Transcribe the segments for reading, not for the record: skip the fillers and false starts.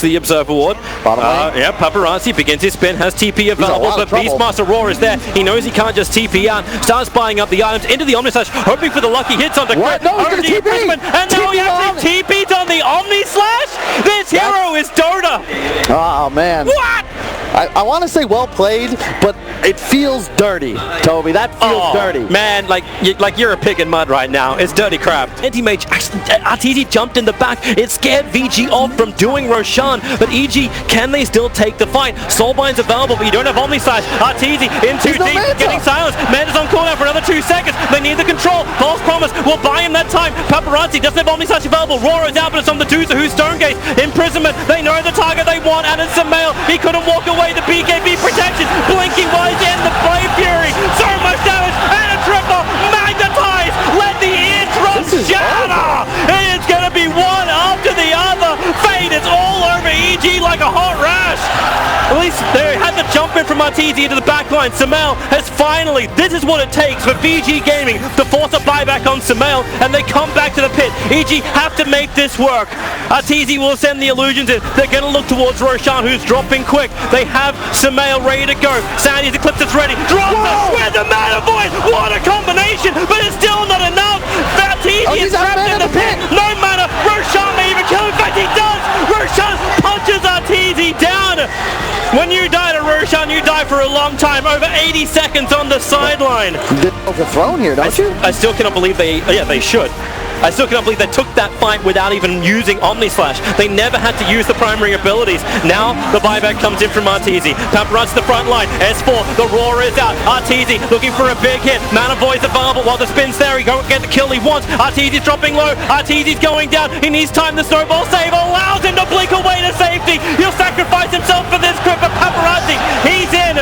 The Observer Ward. Yeah, Paparazzi begins his spin, has TP available, but Beastmaster Roar is there. He knows he can't just TP out. Starts buying up the items into the Omnislash, hoping for the lucky hits on the crit. No, he's gonna TP! And now he actually TP'd on the Omnislash! This hero is Dota! Oh, man. What? I want to say well played, but it feels dirty, Toby. That feels dirty. Man, like you're a pig in mud right now. It's dirty crap. Anti-Mage, actually, RTZ jumped in the back. It scared VG off from doing Roshan, but EG, can they still take the fight? Soulbind's available, but you don't have Omnislash. RTZ in too deep, getting silenced. Manda's on cooldown for another 2 seconds. They need the control. False Promise will buy him that time. Paparazzi doesn't have Omnislash available. Roar is out, but it's on the Tuza, who's Stonegate. Imprisonment, they know the target they want, and it's a male. He couldn't walk away. The BKB protection, blinking while he's in the Flame Fury. So much damage, and a triple, magnetized. Let the eardrum shatter. And it's gonna be one after the other. Fate is all over EG like a hot rash. At least they had the jump in from Arteezy into the backline. Sumail has finally, this is what it takes for VG Gaming to force a buyback on Sumail, and they come back to the pit. EG have to make this work. Arteezy will send the illusions in. They're going to look towards Roshan, who's dropping quick. They have Sumail ready to go. Sandy's Eclipse is ready. Drops it with the Mana Void. What a combination, but it's still not enough. Arteezy is trapped in the pit. No mana. Roshan may even kill him. In fact, he does. Roshan punches Arteezy down. When you die to Roshan, you die for a long time. Over 80 seconds on the sideline. Overthrown here, don't you? I still cannot believe they should. I still cannot believe they took that fight without even using Omnislash. They never had to use the primary abilities. Now the buyback comes in from Arteezy. Paparazzi to the front line. S4, the Roar is out. Arteezy looking for a big hit. Mana Void's available while the spin's there. He won't get the kill he wants. Arteezy's dropping low. Arteezy's going down. He needs time. The snowball save allows him to blink away to safety. He'll sacrifice himself for this crit, but Paparazzi, he's in.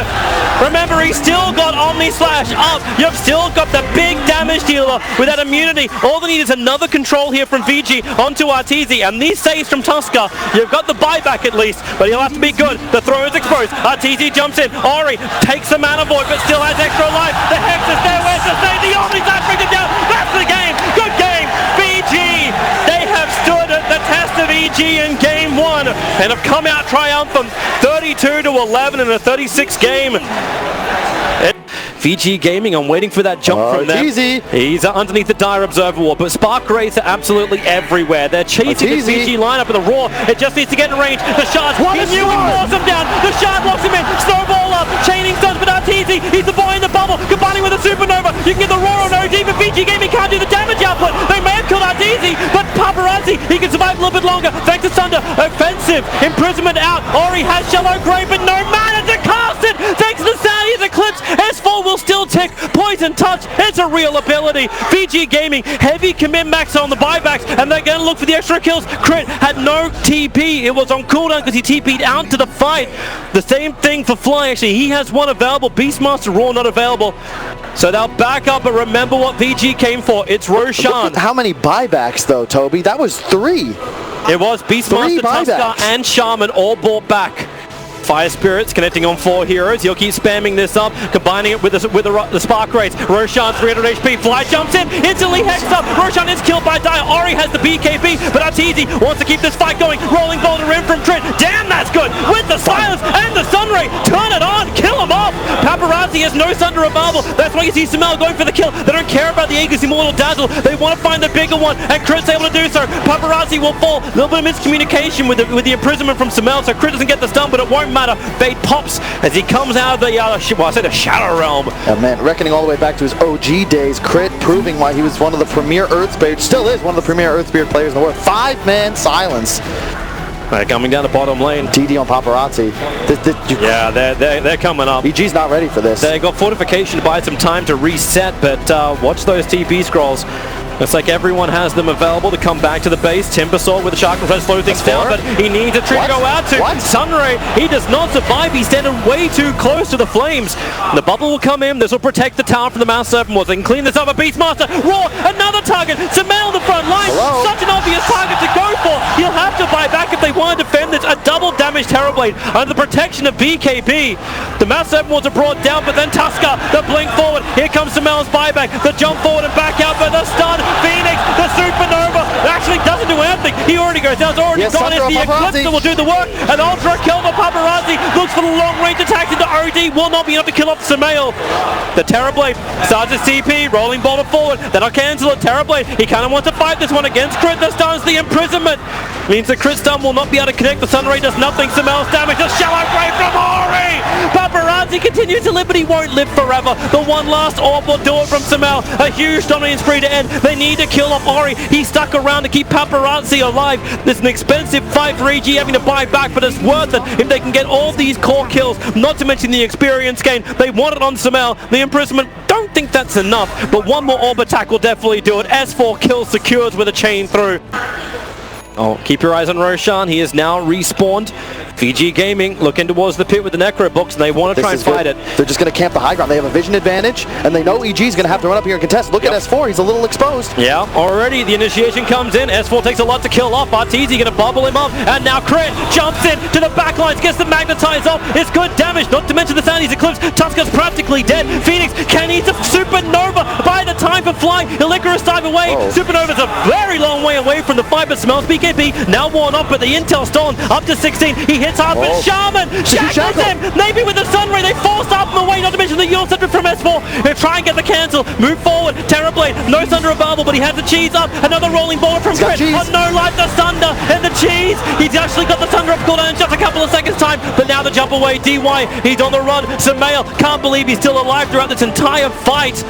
Remember, he's still got Omnislash up. You've still got the big damage dealer with that immunity. All they need is another control here from VG onto Arteezy, and these saves from Tusker. You've got the buyback at least, but he'll have to be good. The throw is exposed. Arteezy jumps in. Ori takes the Mana Void, but still has extra life. The Hex is there. Where's the save? The Omnislash brings it down. That's the game. Good game. VG, they have stood at the test of EG in game 1 and have come out triumphant 32-11 in a 36 game. VG Gaming, I'm waiting for that jump from them. He's underneath the Dire Observer Wall, but Spark Rays are absolutely everywhere. They're chasing the VG lineup with a Roar. It just needs to get in range. The Shard, he knew he forced him down. The Shard locks him in. Snowball up. Chaining stuns with Arteezy. He's the boy in the bubble, combining with a Supernova. You can get the Roar on OG, but VG Gaming can't do the damage output. They may have killed Arteezy, but Paparazzi, he can survive a little bit longer. Thanks to Sunder. Offensive. Imprisonment out. Ori has Shallow Grave, but no mana to cast it. Thanks to Sandy's Eclipse. S4 will still tick. Poison Touch, it's a real ability. VG Gaming, heavy commit max on the buybacks, and they're going to look for the extra kills. Crit had no TP. It was on cooldown because he TP'd out to the fight. The same thing for Fly, actually. He has one available. Beastmaster Raw not available. So they'll back up, but remember what VG came for. It's Roshan. How many buybacks, though, Toby? That was 3. It was Beastmaster, Tusker, and Shaman all bought back. Fire Spirits connecting on 4 heroes. He'll keep spamming this up, combining it with the Spark Rays. Roshan 300 HP. Fly jumps in, instantly hexed up. Roshan is killed by Dire. Ori has the BKB, but Arteezy wants to keep this fight going. Rolling Boulder in from Trent. Damn, that's good. With the silence and the Sunray. Turn it on. Kill him off. Paparazzi has no Sunder available. That's why you see Sumail going for the kill. They don't care about the Aegis Immortal Dazzle. They want to find the bigger one, and Crit's able to do so. Paparazzi will fall. A little bit of miscommunication with the imprisonment from Sumail, so Crit doesn't get the stun, but it won't matter. Fate pops as he comes out of the the Shadow Realm. Oh man, reckoning all the way back to his OG days. Crit proving why he was one of the premier Earthspirit, still is one of the premier Earthspirit players in the world. 5-man silence. Coming down the bottom lane. TD on Paparazzi. Yeah, they're coming up. EG's not ready for this. They got fortification to buy some time to reset, but watch those TP scrolls. Looks like everyone has them available to come back to the base. Timbersaw with the Shark tries to slow things down, but he needs a tree to go out to. Sunray, he does not survive. He's standing way too close to the flames. The bubble will come in. This will protect the tower from the Mouse Serpent Wars. They can clean this up. A Beastmaster, Raw, another target. Sumail on the front line. Such an obvious target to go for. He'll have to buy back if they want to defend this. A double damage Terrorblade under the protection of BKB. The Mouse Serpent Wars are brought down, but then Tusker, the blink forward. Here comes Sumail's buyback. The jump forward and back out, but the stun. Phoenix, the Supernova, actually doesn't do anything. He already goes down. It's already gone. It's the Eclipse that will do the work. An ultra kill for Paparazzi. Looks for the long range attacks into OD. Will not be enough to kill off Sumail. The Terrorblade starts his TP. Rolling boulder forward. Then I'll cancel it. Terrorblade. He kind of wants to fight this one against Crit. That starts the imprisonment. Means the Crit stun will not be able to connect. The Sunray does nothing. Sumail's damage. The shallow grave from Ori. Paparazzi continues to live, but he won't live forever. The one last orb will do it from Sumail. A huge dominant spree to end. They need to kill off Ori. He stuck around to keep Paparazzi alive. This is an expensive fight for EG having to buy back, but it's worth it if they can get all these core kills, not to mention the experience gain. They want it on Sumail. The imprisonment, don't think that's enough, but one more orb attack will definitely do it. S4 kill secures with a chain through. Oh, keep your eyes on Roshan. He is now respawned. VG Gaming looking towards the pit with the Necro box, and they want to try and fight it. They're just going to camp the high ground. They have a vision advantage, and they know EG is going to have to run up here and contest. Look at S4. He's a little exposed. Yeah, already the initiation comes in. S4 takes a lot to kill off. RTZ going to bubble him up, and now Crit jumps in to the backlines, gets the magnetize off. It's good damage, not to mention the Sandy's Eclipse. Tuska's practically dead. Phoenix can eat a Supernova by the time for flying. Icarus dive away. Supernova's a very long way away from the fight, but smells BKB now worn off, but the intel stolen up to 16. He hits hard, but Shaman shackles him. Maybe with the Sunray, they forced up and away, not to mention the Yule Scepter from S4. They try and get the cancel. Move forward. Terrorblade, no Thunder available, but he has the cheese up. Another rolling ball from Crit. On no life, the Thunder and the cheese. He's actually got the Thunder up cooldown in just a couple of seconds time, but now the jump away. DY, he's on the run. Sumail can't believe he's still alive throughout this entire fight.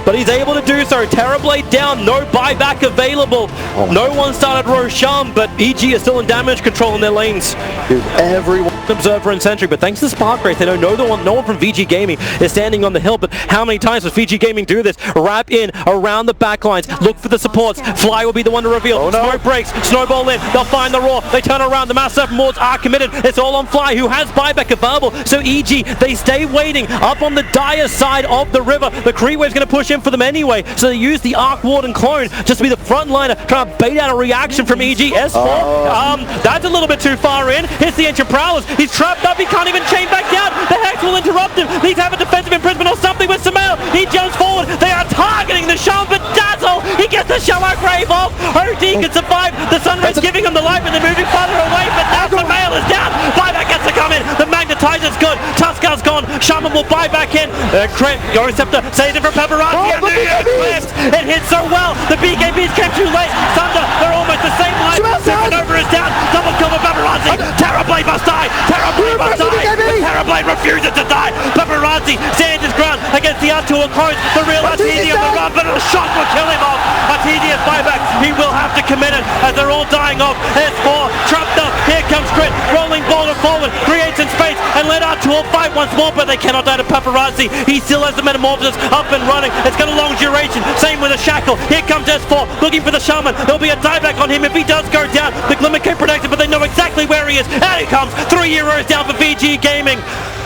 But he's able to do so. Terrorblade down, no buyback available. No one started Roshan, but EG is still in damage control in their lanes. Dude, everyone. Observer and Sentry, but thanks to Spark Race, they know no one from VG Gaming is standing on the hill. But how many times does VG Gaming do this? Wrap in around the backlines, look for the supports. Fly will be the one to reveal. Smoke breaks, snowball in, they'll find the Roar, they turn around, the Mass Serpent Wards are committed. It's all on Fly, who has buyback available. So EG, they stay waiting up on the dire side of the river. The Creep Wave's going to push in for them anyway, so they use the Arc Ward and Clone just to be the front liner, trying to bait out a reaction from EG. S4, that's a little bit too far in. Hits the Ancient Prowlers. He's trapped up. He can't even chain back down. The Hex will interrupt him. Needs to have a defensive imprisonment or something with Sumail. He jumps forward. They are targeting the Shaman, but Dazzle, he gets the Shallow Grave off. OD can survive. The Sunrise giving him the life, and they're moving farther away, but now Sumail is down. Buyback gets to come in. The Magnetizer's good. Tuska's gone. Shaman will buy back in. Crit, Yoro Scepter saves it from Paparazzi. It hits so well. The BKBs came too late. Thunder, they're almost the same line. Supernova is down. Double kill for Paparazzi. Terrorblade must die. Terrorblade must die. But Terrorblade refuses to die. Paparazzi stands his ground against the Artur clone. The real Arteezy on the run, but a shot will kill him off. Arteezy's buyback. He will have to commit it as they're all dying off. S4 trapped up. Here comes Crit. Rolling boulder forward. Creates in space and let Artur fight once more, but they cannot die to Paparazzi. He still has the Metamorphosis up and running. It's got a long duration. Same with a Shackle. Here comes S4 looking for the Shaman. There'll be a dieback on him if he does go down. The Glimmer can protect him, but they know exactly where he is. And he comes. 3 euros down for VG Gaming.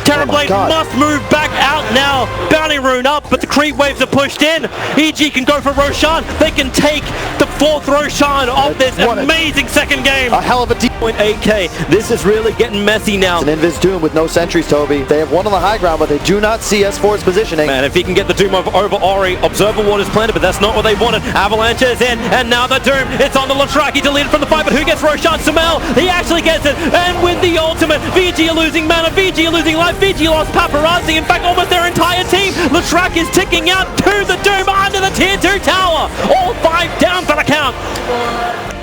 Terrorblade must move back out now. Bounty Rune up, but the Creep Waves are pushed in. EG can go for Roshan. They can take the 4th Roshan off this amazing second game. A hell of a 8K. This is really getting messy now. It's an Invis Doom with no sentries, Toby. They have one on the high ground, but they do not see S4's positioning. Man, if he can get the Doom over Ori, Observer Ward is planted, but that's not what they wanted. Avalanche is in, and now the Doom. It's on the Latraki, deleted from the fight, but who gets Roshan? Sumail. He actually gets it, and with the ultimate, VG are losing mana, VG are losing life, VG lost Paparazzi, in fact almost their entire team. Latrak is ticking out to the Doom under the tier 2 tower. All 5 down for the count.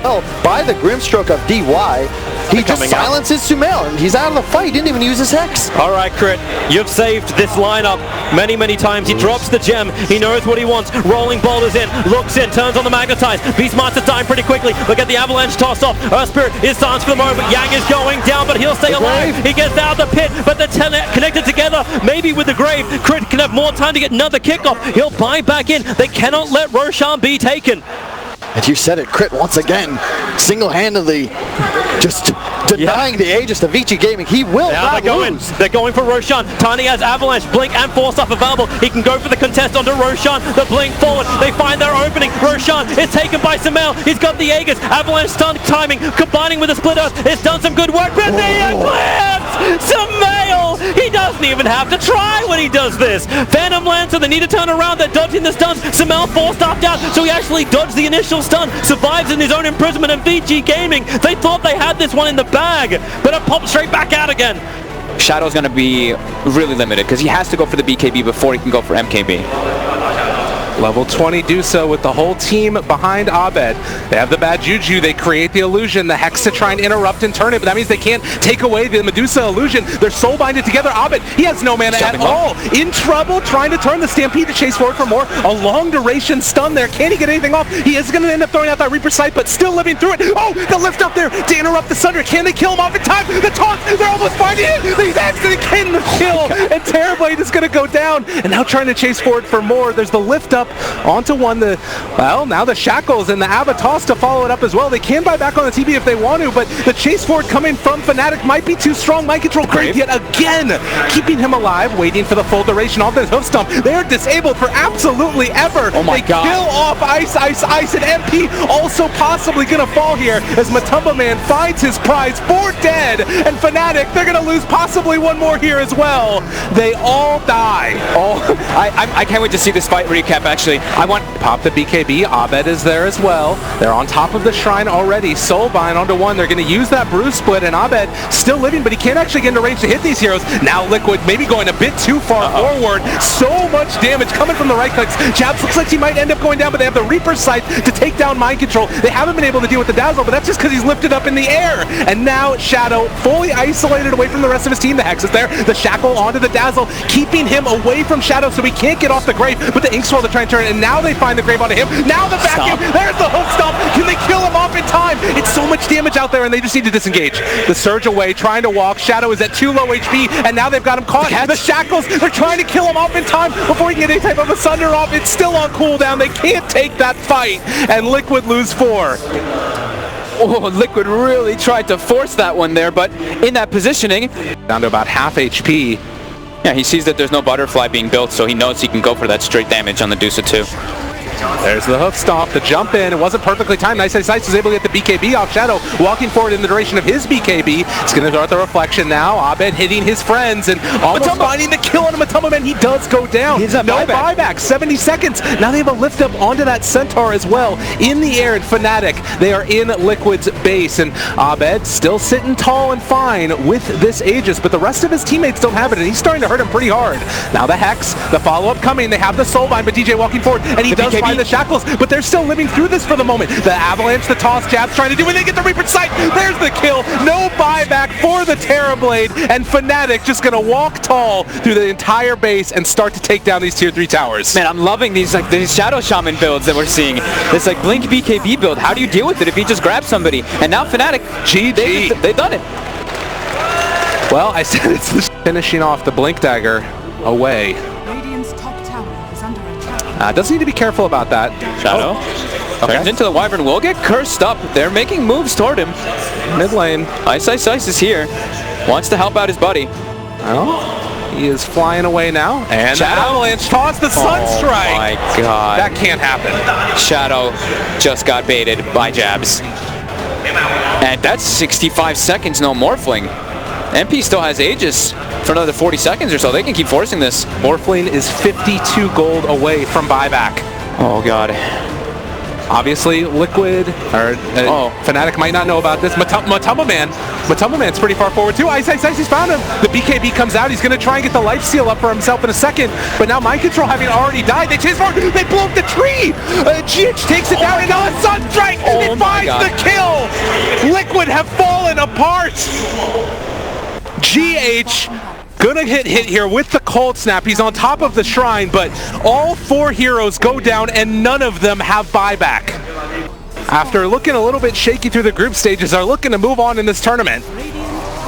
Oh, by the Grimstroke of DY, he just silences Sumail, and he's out of the fight. He didn't even use his Hex. All right, Crit, you've saved this lineup many, many times. He drops the gem. He knows what he wants. Rolling boulders in, looks in, turns on the Magnetize. Beastmaster's dying pretty quickly. Look at the Avalanche toss off. Earth Spirit is silenced for the moment. Yang is going down, but he'll stay alive. He gets out of the pit, but they're connected together. Maybe with the Grave, Crit can have more time to get another kickoff. He'll buy back in. They cannot let Roshan be taken. And you said it, Crit once again, single-handedly just denying the Aegis to Vici Gaming. He will not lose. They're going for Roshan. Tiny has Avalanche, Blink, and Force Up available. He can go for the contest onto Roshan. The Blink forward. They find their opening. Roshan is taken by Sumail. He's got the Aegis. Avalanche stun timing, combining with the Split Earth. It's done some good work. But the Eclipse! Sumail! He does doesn't even have to try when he does this. Phantom lands, so they need to turn around. They're dodging the stuns. Samel four-staffed out, so he actually dodged the initial stun, survives in his own imprisonment, and Vici Gaming, they thought they had this one in the bag, but it popped straight back out again. Shadow's going to be really limited because he has to go for the BKB before he can go for MKB. Level 20 do so with the whole team behind Abed. They have the bad juju, they create the illusion, the Hex to try and interrupt and turn it, but that means they can't take away the Medusa illusion. They're soul binded together. Abed, he has no mana at all. In trouble, trying to turn the Stampede to chase forward for more. A long duration stun there. Can he get anything off? He is going to end up throwing out that Reaper Sight, but still living through it. Oh, the lift up there to interrupt the Sunder. Can they kill him off in time? The taunt, they're almost finding it. He's actually getting the kill, and Terrorblade is going to go down, and now trying to chase forward for more. There's the lift up onto one. Now the Shackles and the Avatos to follow it up as well. They can buy back on the TB if they want to, but the chase forward coming from Fnatic might be too strong. Mind control Crave yet again, keeping him alive, waiting for the full duration off this hoof stomp. They're disabled for absolutely ever. Oh my God. Kill off Ice, and MP also possibly gonna fall here as Matumba Man finds his prize for dead, and Fnatic, they're gonna lose possibly one more here as well. They all die. I can't wait to see this fight recap, actually. I want pop the BKB. Abed is there as well. They're on top of the shrine already. Soulbind onto one. They're going to use that bruise split, and Abed still living, but he can't actually get into range to hit these heroes. Now Liquid maybe going a bit too far forward. So much damage coming from the right clicks. Jabs looks like he might end up going down, but they have the Reaper Sight to take down Mind Control. They haven't been able to deal with the Dazzle, but that's just because he's lifted up in the air. And now Shadow fully isolated away from the rest of his team. The Hex is there. The Shackle onto the Dazzle, keeping him away from Shadow so he can't get off the Grave, but the Ink Swirl to try and turn it, and now they find the Grave onto him. Now the vacuum. There's the hook stomp. Can they kill him off in time? It's so much damage out there, and they just need to disengage. The Surge away, trying to walk. Shadow is at too low HP, and now they've got him caught. The Shackles, they're trying to kill him off in time before he can get any type of a Sunder off. It's still on cooldown. They can't take that fight, and Liquid lose 4. Oh, Liquid really tried to force that one there, but in that positioning, down to about half HP. Yeah, he sees that there's no butterfly being built, so he knows he can go for that straight damage on the Dusa too. There's the hoof stomp, the jump in. It wasn't perfectly timed. Nice was able to get the BKB off Shadow, walking forward in the direction of his BKB. It's going to start the reflection now. Abed hitting his friends and almost finding the kill on Matumba Man. He does go down. No buyback. 70 seconds. Now they have a lift up onto that Centaur as well. In the air, and Fnatic, they are in Liquid's base. And Abed still sitting tall and fine with this Aegis, but the rest of his teammates don't have it, and he's starting to hurt him pretty hard. Now the Hex, the follow-up coming. They have the Soulbind, but DJ walking forward, and he does find the Shackles, but they're still living through this for the moment. The Avalanche, the toss, Jabs trying to do it. They get the Reaper Sight. There's the kill. No buyback for the Terrorblade, and Fnatic just going to walk tall through the entire base and start to take down these tier 3 towers. Man, I'm loving these Shadow Shaman builds that we're seeing. This Blink BKB build. How do you deal with it if he just grabs somebody? And now Fnatic, they've done it. Well, I said it's the finishing off the Blink Dagger away. Does need to be careful about that. Shadow turns into the Wyvern. Will get cursed up. They're making moves toward him. Mid lane. Ice is here. Wants to help out his buddy. Well, he is flying away now. And the Avalanche toss the Sunstrike. Oh my God. That can't happen. Shadow just got baited by Jabs. And that's 65 seconds, no Morphling. MP still has Aegis for another 40 seconds or so. They can keep forcing this. Morphling is 52 gold away from buyback. Oh God. Obviously, Liquid, or Fnatic might not know about this. Matumba Man's pretty far forward too. Ice, he's found him. The BKB comes out. He's going to try and get the life steal up for himself in a second. But now Mind Control having already died. They chase forward. They blow up the tree. GH takes it down, and now a Sunstrike. It finds the kill. Liquid have fallen apart. GH gonna hit here with the Cold Snap. He's on top of the shrine, but all 4 heroes go down and none of them have buyback. After looking a little bit shaky through the group stages, are looking to move on in this tournament.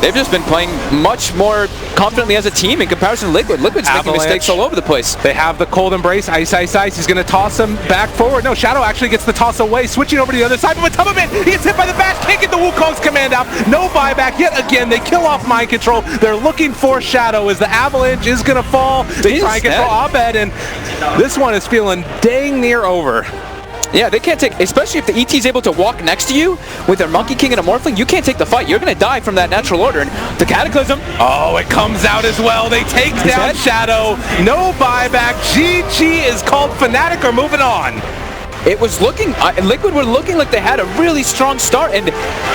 They've just been playing much more confidently as a team in comparison to Liquid. Liquid's making mistakes all over the place. They have the Cold Embrace. Ice. He's going to toss him back forward. No, Shadow actually gets the toss away, switching over to the other side. But Matumba Man, he gets hit by the bash. Can't get the Wukong's command out. No buyback yet again. They kill off Mind Control. They're looking for Shadow as the Avalanche is going to fall. They try and control Abed, and this one is feeling dang near over. Yeah, they can't take, especially if the ET is able to walk next to you with their Monkey King and a Morphling, you can't take the fight. You're going to die from that natural order. And the Cataclysm. Oh, it comes out as well. They take down Shadow. No buyback. GG is called. Fnatic are moving on. It was looking, Liquid were looking like they had a really strong start, and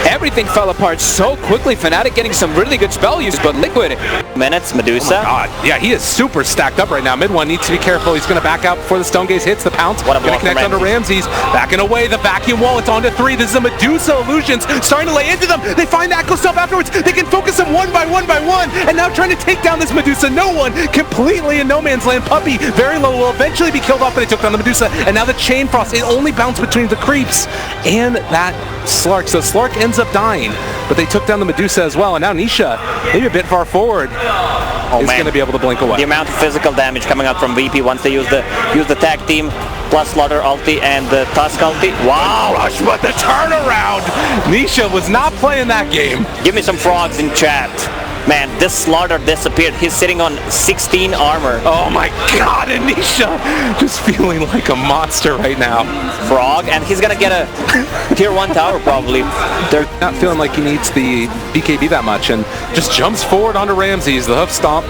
everything fell apart so quickly. Fnatic getting some really good spell use, but Liquid. Minutes, Medusa. Oh my God. Yeah, he is super stacked up right now. Mid one needs to be careful. He's going to back out before the Stone Gaze hits the pounce. What a block. Going to connect onto Ramses. Backing away, the vacuum wall. It's on to 3. This is a Medusa Illusions starting to lay into them. They find the Echo Self afterwards. They can focus them one by one, and now trying to take down this Medusa. No one completely in no man's land. Puppey, very low, will eventually be killed off, but they took down the Medusa. And now the Chain Frost, it only bounced between the creeps and that Slark. So Slark ends up dying, but they took down the Medusa as well. And now Nisha, maybe a bit far forward, is going to be able to blink away. The amount of physical damage coming out from VP once they use the tag team plus Slaughter ulti and the Tusk ulti. Wow! Rush, but the turnaround! Nisha was not playing that game. Give me some frogs in chat. Man, this Slaughter disappeared. He's sitting on 16 armor. Oh my God, and Nisha just feeling like a monster right now. Frog, and he's gonna get a tier 1 tower probably. They're not feeling like he needs the BKB that much, and just jumps forward onto Ramses. The hoof stomp.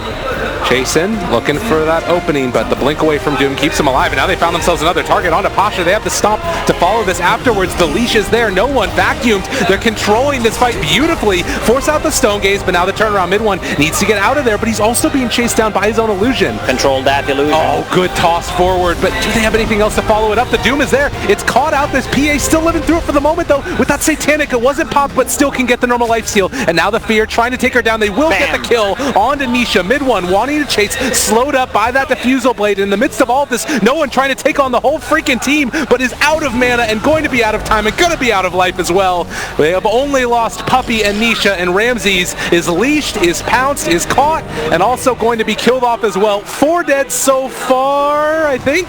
Chasing, looking for that opening, but the blink away from Doom keeps him alive, and now they found themselves another target onto Pasha. They have to stomp to follow this afterwards. The leash is there, no one vacuumed. They're controlling this fight beautifully, force out the Stone Gaze, but now the turnaround mid one needs to get out of there, but he's also being chased down by his own illusion. Control that illusion. Oh, good toss forward, but do they have anything else to follow it up? The Doom is there, it's caught out. This PA still living through it for the moment though, with that Satanic. It wasn't popped, but still can get the normal life steal, and now the Fear trying to take her down. They will get the kill onto Nisha. Mid one wanting to chase, slowed up by that Diffusal Blade. In the midst of all this, no one trying to take on the whole freaking team, but is out of mana and going to be out of time and going to be out of life as well. They have only lost Puppey and Nisha, and Ramses is leashed, is pounced, is caught, and also going to be killed off as well. 4 dead so far, I think.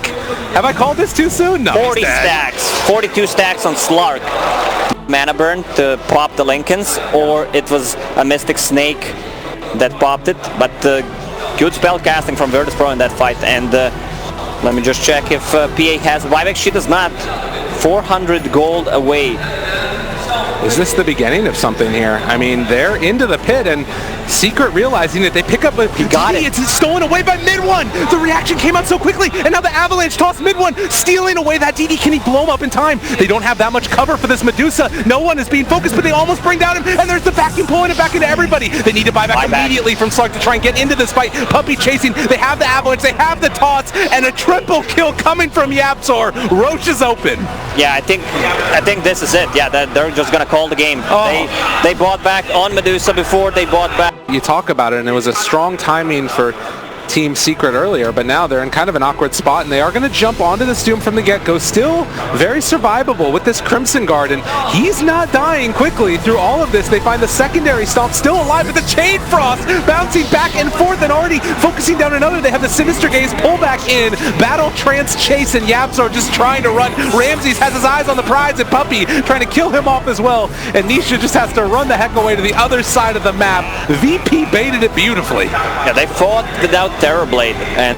Have I called this too soon? No. 40 stacks, 42 stacks on Slark. Mana burn to pop the Lincolns, or it was a Mystic Snake that popped it, but good spell casting from Virtus Pro in that fight. And let me just check if PA has buyback. She does not. 400 gold away. Is this the beginning of something here? I mean, they're into the pit, and Secret realizing that they pick up a DD. It's stolen away by mid one. The reaction came out so quickly, and now the Avalanche toss mid one, stealing away that DD. Can he blow him up in time? They don't have that much cover for this Medusa. No one is being focused, but they almost bring down him, and there's the vacuum pulling it back into everybody. They need to buy back immediately from Slark to try and get into this fight. Puppey chasing. They have the Avalanche, they have the toss, and a triple kill coming from Yapzor. Roche is open. Yeah, I think this is it. Yeah, they're just gonna call the game. Oh. They bought back on Medusa before they bought back. You talk about it, and it was a strong timing for Team Secret earlier, but now they're in kind of an awkward spot, and they are going to jump onto this Doom from the get-go. Still very survivable with this Crimson Guard, and he's not dying quickly through all of this. They find the secondary stomp still alive, but the Chain Frost bouncing back and forth and already focusing down another. They have the Sinister Gaze pull back in. Battle Trance Chase, and Yapzor just trying to run. Ramses has his eyes on the prize, and Puppey trying to kill him off as well, and Nisha just has to run the heck away to the other side of the map. VP baited it beautifully. Yeah, they fought without Terrorblade and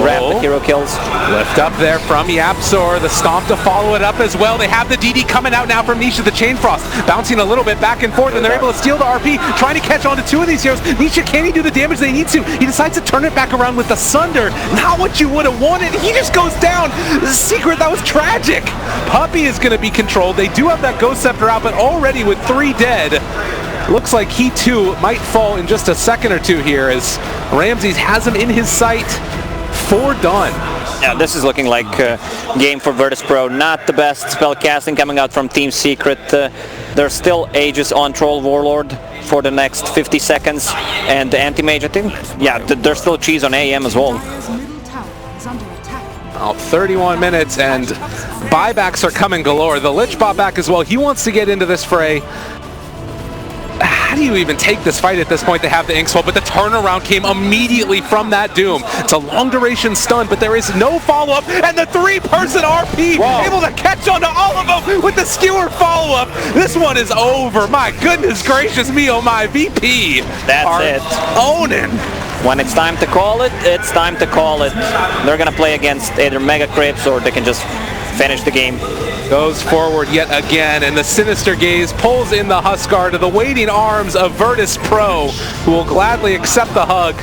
grab the hero kills. Lift up there from Yapzor, the stomp to follow it up as well. They have the DD coming out now from Nisha, the Chain Frost, bouncing a little bit back and forth, and they're able to steal the RP, trying to catch on to 2 of these heroes. Nisha, can he do the damage they need to? He decides to turn it back around with the Sunder. Not what you would have wanted. He just goes down. Secret, that was tragic. Puppey is going to be controlled. They do have that Ghost Scepter out, but already with 3 dead, looks like he too might fall in just a second or two here as Ramses has him in his sight. 4 done. Yeah, this is looking like a game for Virtus Pro. Not the best spell casting coming out from Team Secret. There's still Aegis on Troll Warlord for the next 50 seconds, and the Anti-Mage, I think. Yeah, there's still cheese on AM as well. About 31 minutes, and buybacks are coming galore. The Lich bought back as well. He wants to get into this fray. How do you even take this fight at this point? They have the ink swell, but the turnaround came immediately from that Doom. It's a long duration stun, but there is no follow-up, and the 3-person RP able to catch on to all of them with the skewer follow-up. This one is over. My goodness gracious me, oh my. VP That's it. Owning. When it's time to call it, it's time to call it. They're gonna play against either Mega Crips, or they can just finish the game. Goes forward yet again, and the sinister gaze pulls in the Huskar to the waiting arms of Virtus Pro, who will gladly accept the hug.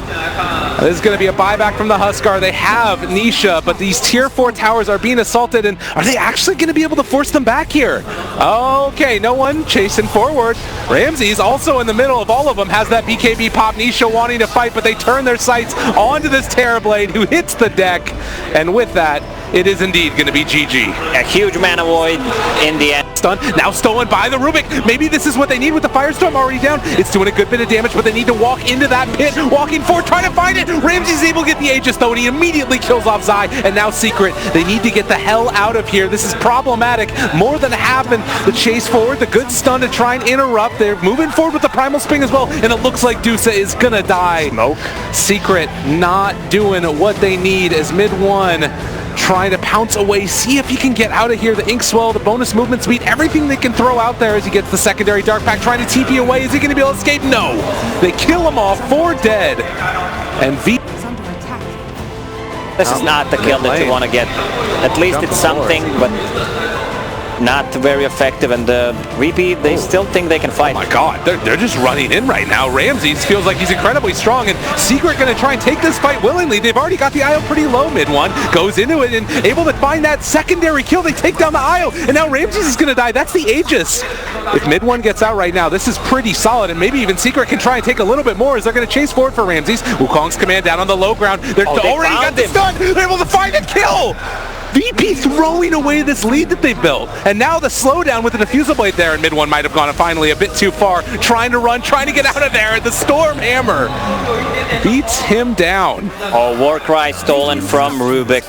This is going to be a buyback from the Huskar. They have Nisha, but these tier 4 towers are being assaulted, and are they actually going to be able to force them back here? Okay, no one chasing forward. Ramsey's also in the middle of all of them, has that BKB pop. Nisha wanting to fight, but they turn their sights onto this Terrorblade, who hits the deck, and with that, it is indeed going to be GG. A huge mana void in the end. Stun, now stolen by the Rubik. Maybe this is what they need with the Firestorm already down. It's doing a good bit of damage, but they need to walk into that pit. Walking forward, trying to find it. Ramsey's able to get the Aegis though, and he immediately kills off Zai, and now Secret. They need to get the hell out of here. This is problematic. More than happened. The chase forward, the good stun to try and interrupt. They're moving forward with the Primal Spring as well, and it looks like Dusa is gonna die. Smoke. Secret not doing what they need as mid one. Trying to pounce away, see if he can get out of here. The Ink Swell, the bonus movement speed, everything they can throw out there as he gets the secondary Dark Pack, trying to TP away. Is he going to be able to escape? No! They kill him off, 4 dead. And V... This is not the kill that you want to get. At least it's something, but not very effective, and VP, they still think they can fight. Oh my god, they're just running in right now. Ramsey feels like he's incredibly strong, and Secret going to try and take this fight willingly. They've already got the IO pretty low mid one, goes into it and able to find that secondary kill. They take down the IO, and now Ramsey's is going to die. That's the Aegis. If mid one gets out right now, this is pretty solid, and maybe even Secret can try and take a little bit more as they're going to chase forward for Ramsey's. Wukong's command down on the low ground. They're already got the stun. They're able to find a kill. VP throwing away this lead that they built. And now the slowdown with the Diffusal Blade there, and mid one might have gone finally a bit too far. Trying to run, trying to get out of there. The Storm Hammer beats him down. Oh, Warcry stolen from Rubik.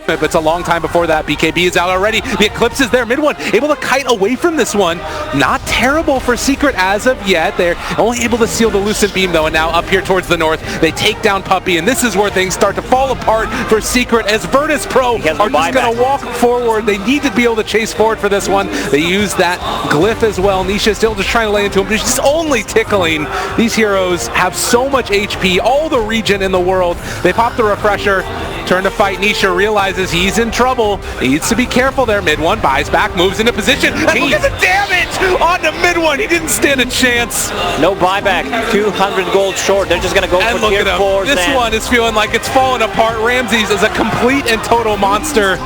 It's a long time before that. BKB is out already. The Eclipse is there. Mid one able to kite away from this one. Not terrible for Secret as of yet. They're only able to seal the Lucent Beam though, and now up here towards the north, they take down Puppey, and this is where things start to fall apart for Secret as Virtus Pro are just going to walk forward. They need to be able to chase forward for this one. They use that glyph as well. Nisha still just trying to lay into him, but she's only tickling. These heroes have so much HP, all the regen in the world. They pop the refresher, turn to fight Nisha, realizes he's in trouble. He needs to be careful there. Mid one buys back, moves into position, and look at the damage onto mid one. He didn't stand a chance. No buyback, 200 gold short. They're just going to go and for tier 4s. This one is feeling like it's falling apart. Ramsey's is a complete and total monster.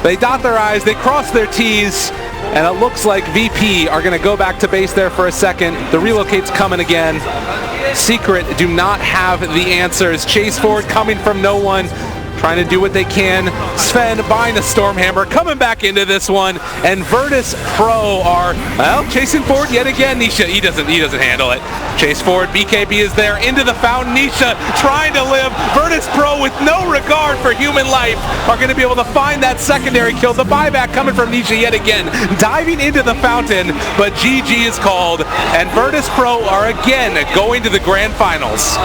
They dot their I's, they cross their T's, and it looks like VP are going to go back to base there for a second. The relocate's coming again. Secret do not have the answers. Chase forward coming from no one. Trying to do what they can. Sven buying a Stormhammer, coming back into this one, and Virtus Pro are, well, chasing forward yet again. Nisha, he doesn't handle it. Chase forward, BKB is there, into the fountain. Nisha trying to live. Virtus Pro, with no regard for human life, are going to be able to find that secondary kill. The buyback coming from Nisha yet again, diving into the fountain, but GG is called, and Virtus Pro are again going to the grand finals.